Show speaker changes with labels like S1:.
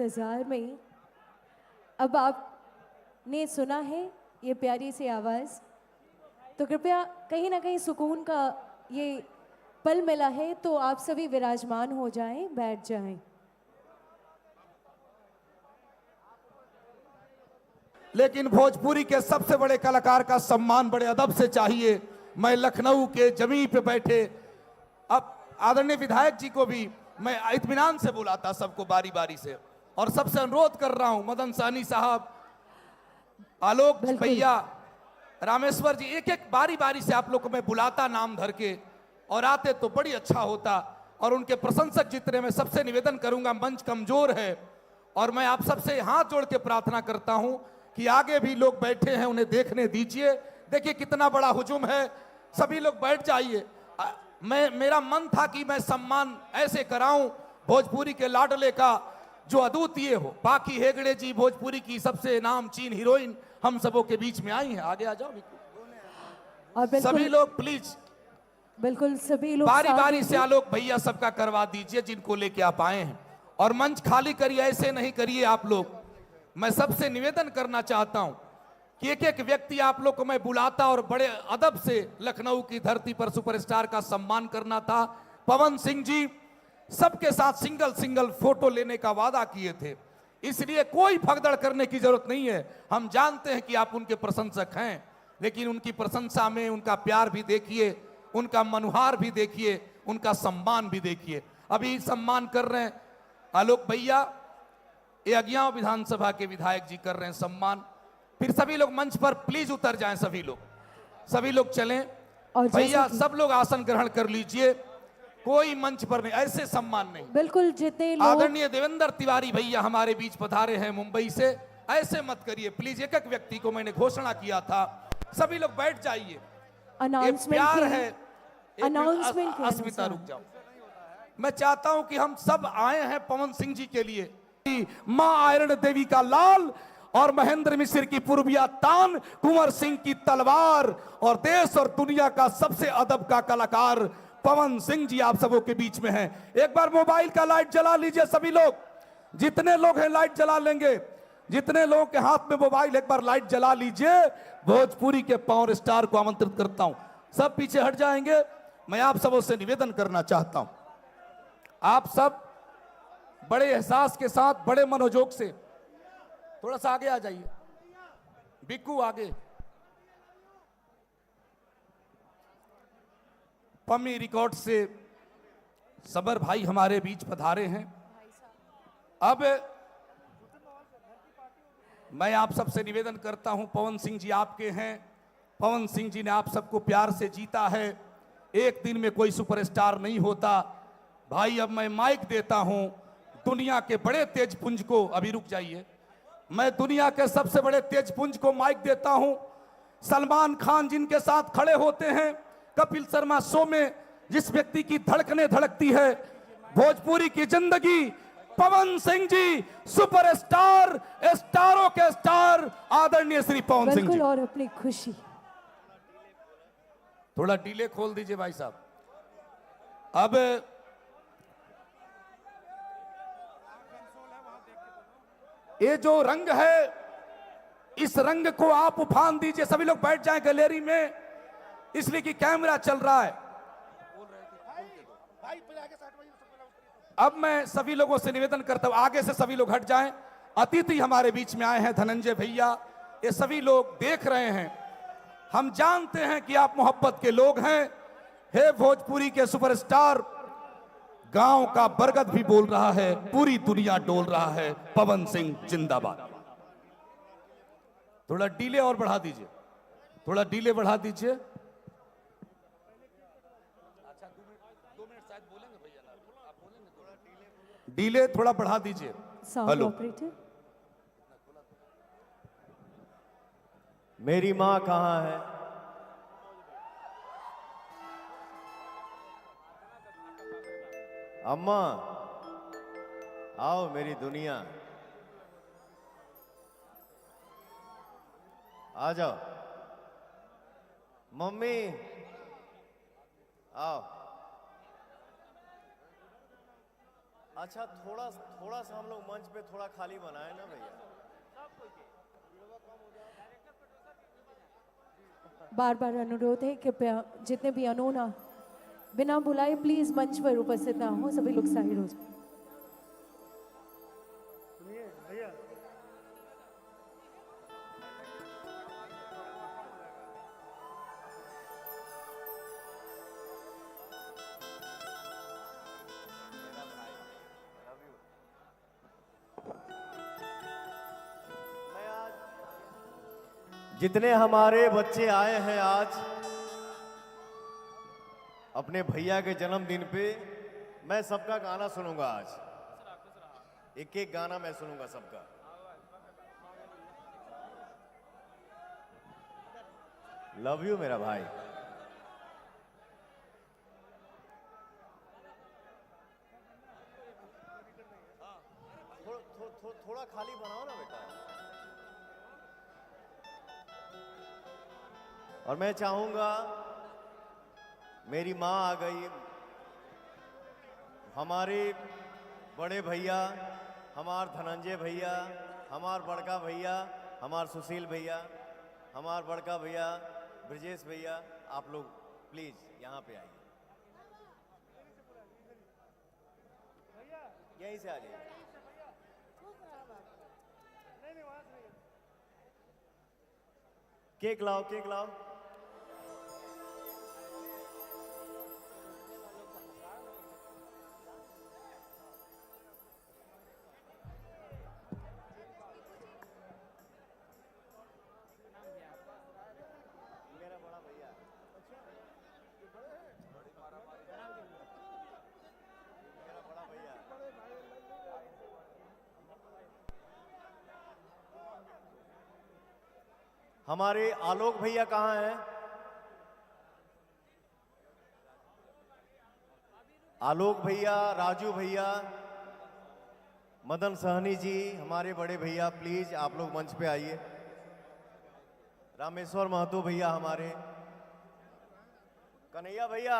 S1: इंतज़ार में अब आपने सुना है ये प्यारी सी आवाज़, तो कृपया कहीं ना कहीं सुकून का ये पल मिला है, तो आप सभी विराजमान हो जाएं, बैठ जाएं।
S2: लेकिन भोजपुरी के सबसे बड़े कलाकार का सम्मान बड़े अदब से चाहिए। मैं लखनऊ के जमीन पे बैठे अब आदरणीय विधायक जी को भी मैं इत्मीनान से बुलाता, सबको बारी बारी से, और सबसे अनुरोध कर रहा हूं मदन सहनी साहब, आलोक भैया, रामेश्वर जी, एक एक बारी बारी से आप लोग को मैं बुलाता नाम धर के, और आते तो बड़ी अच्छा होता। और उनके प्रशंसक जितने, मैं सबसे निवेदन करूंगा, मंच कमजोर है और मैं आप सबसे हाथ जोड़ के प्रार्थना करता हूं कि आगे भी लोग बैठे हैं उन्हें देखने दीजिए। देखिए कितना बड़ा हुजूम है, सभी लोग बैठ जाइए। मेरा मन था कि मैं सम्मान ऐसे कराऊं भोजपुरी के लाडले का जो अद्वितीय हो। बाकी हेगड़े जी भोजपुरी की सबसे नामचीन हीरोइन हम सबों के बीच में आई हैं। आगे आ जाओ
S1: और
S2: सभी लोग प्लीज,
S1: बिल्कुल सभी लोग
S2: बारी बारी से आलोक भैया सबका करवा दीजिए जिनको लेके आप आए हैं, और मंच खाली करिए, ऐसे नहीं करिए आप लोग। मैं सबसे निवेदन करना चाहता हूं कि एक एक व्यक्ति आप लोग को मैं बुलाता और बड़े अदब से लखनऊ की धरती पर सुपरस्टार का सम्मान करना था। पवन सिंह जी सबके साथ सिंगल सिंगल फोटो लेने का वादा किए थे, इसलिए कोई भगदड़ करने की जरूरत नहीं है। हम जानते हैं कि आप उनके प्रशंसक हैं, लेकिन उनकी प्रशंसा में उनका प्यार भी देखिए, उनका मनुहार भी देखिए, उनका सम्मान भी देखिए। अभी सम्मान कर रहे हैं आलोक भैया, ये अज्ञाव विधानसभा के विधायक जी कर रहे हैं सम्मान। फिर सभी लोग मंच पर प्लीज उतर जाएं, सभी लोग चलें। और भैया सब लोग आसन ग्रहण कर लीजिए, कोई मंच पर नहीं, ऐसे सम्मान नहीं।
S1: बिल्कुल जितने लोग,
S2: आदरणीय देवेंद्र तिवारी भैया हमारे बीच पधारे हैं मुंबई से, ऐसे मत करिए प्लीज। एक एक व्यक्ति को मैंने घोषणा किया था, सभी लोग बैठ जाइए। प्यार है।
S1: अनाउंसमेंट
S2: अस्मिता रुक जाओ, मैं चाहता हूं कि हम सब आए हैं पवन सिंह जी के लिए। मां आयरन देवी का लाल और महेंद्र मिश्र की पूर्विया तान, कुंवर सिंह की तलवार, और देश और दुनिया का सबसे अदब का कलाकार पवन सिंह जी आप सबों के बीच में हैं। एक बार मोबाइल का लाइट जला लीजिए सभी लोग, जितने लोग हैं लाइट जला लेंगे, जितने लोगों के हाथ में मोबाइल, एक बार लाइट जला लीजिए। भोजपुरी के पावर स्टार को आमंत्रित करता हूं, सब पीछे हट जाएंगे। मैं आप सबों से निवेदन करना चाहता हूं, आप सब बड़े एहसास के साथ, बड़े मनोजोग से थोड़ा सा आगे आ जाइए। बिक्कू आगे, पम्मी रिकॉर्ड से सबर भाई हमारे बीच पधारे हैं। अब मैं आप सबसे निवेदन करता हूं, पवन सिंह जी आपके हैं, पवन सिंह जी ने आप सबको प्यार से जीता है। एक दिन में कोई सुपरस्टार नहीं होता भाई। अब मैं माइक देता हूं दुनिया के बड़े तेजपुंज को, अभी रुक जाइए, मैं दुनिया के सबसे बड़े तेजपुंज को माइक देता हूं। सलमान खान जिनके साथ खड़े होते हैं कपिल शर्मा शो में, जिस व्यक्ति की धड़कनें धड़कती है भोजपुरी की जिंदगी, पवन सिंह जी सुपरस्टार, स्टारों के स्टार, आदरणीय श्री पवन सिंह जी।
S1: और अपनी खुशी
S2: थोड़ा डीले खोल दीजिए भाई साहब। अब ये जो रंग है, इस रंग को आप उफान दीजिए। सभी लोग बैठ जाएं गैलरी में, इसलिए कि कैमरा चल रहा है। अब मैं सभी लोगों से निवेदन करता हूं, आगे से सभी लोग हट जाएं। अतिथि हमारे बीच में आए हैं धनंजय भैया, ये सभी लोग देख रहे हैं। हम जानते हैं कि आप मोहब्बत के लोग हैं। हे भोजपुरी के सुपरस्टार, गांव का बरगद भी बोल रहा है, पूरी दुनिया डोल रहा है, पवन सिंह जिंदाबाद। थोड़ा डीले और बढ़ा दीजिए, थोड़ा डीले बढ़ा दीजिए। अच्छा 2 मिनट शायद बोलेंगे भैया, आप बोलेंगे, थोड़ा डीले थोड़ा बढ़ा दीजिए। हेलो,
S3: मेरी मां कहां है? अम्मा आओ मेरी दुनिया, आ जाओ। मम्मी आओ। अच्छा थोड़ा थोड़ा सा हम लोग मंच पे थोड़ा खाली बनाए ना भैया।
S1: बार बार अनुरोध है कृपया जितने भी अनोना बिना बुलाए प्लीज मंच पर उपस्थित ना हो, सभी लोग साइड हो जाए।
S3: मैं आज जितने हमारे बच्चे आए हैं आज अपने भैया के जन्मदिन पे, मैं सबका गाना सुनूंगा आज। एक एक गाना मैं सुनूंगा सबका। लव यू मेरा भाई। थोड़ा खाली बनाओ ना बेटा। और मैं चाहूंगा, मेरी माँ आ गई, हमारे बड़े भैया, हमार धनंजय भैया, हमार बड़का भैया, हमार सुशील भैया, हमार बड़का भैया ब्रजेश भैया, आप लोग प्लीज यहाँ पे आइए, यहीं से आ जाइए। केक लाओ, केक लाओ। मेरा बड़ा भैया। मेरा बड़ा भैया। हमारे आलोक भैया कहाँ हैं? आलोक भैया, राजू भैया, मदन सहनी जी, हमारे बड़े भैया, प्लीज आप लोग मंच पे आइए। रामेश्वर महतो भैया, हमारे कन्हैया भैया,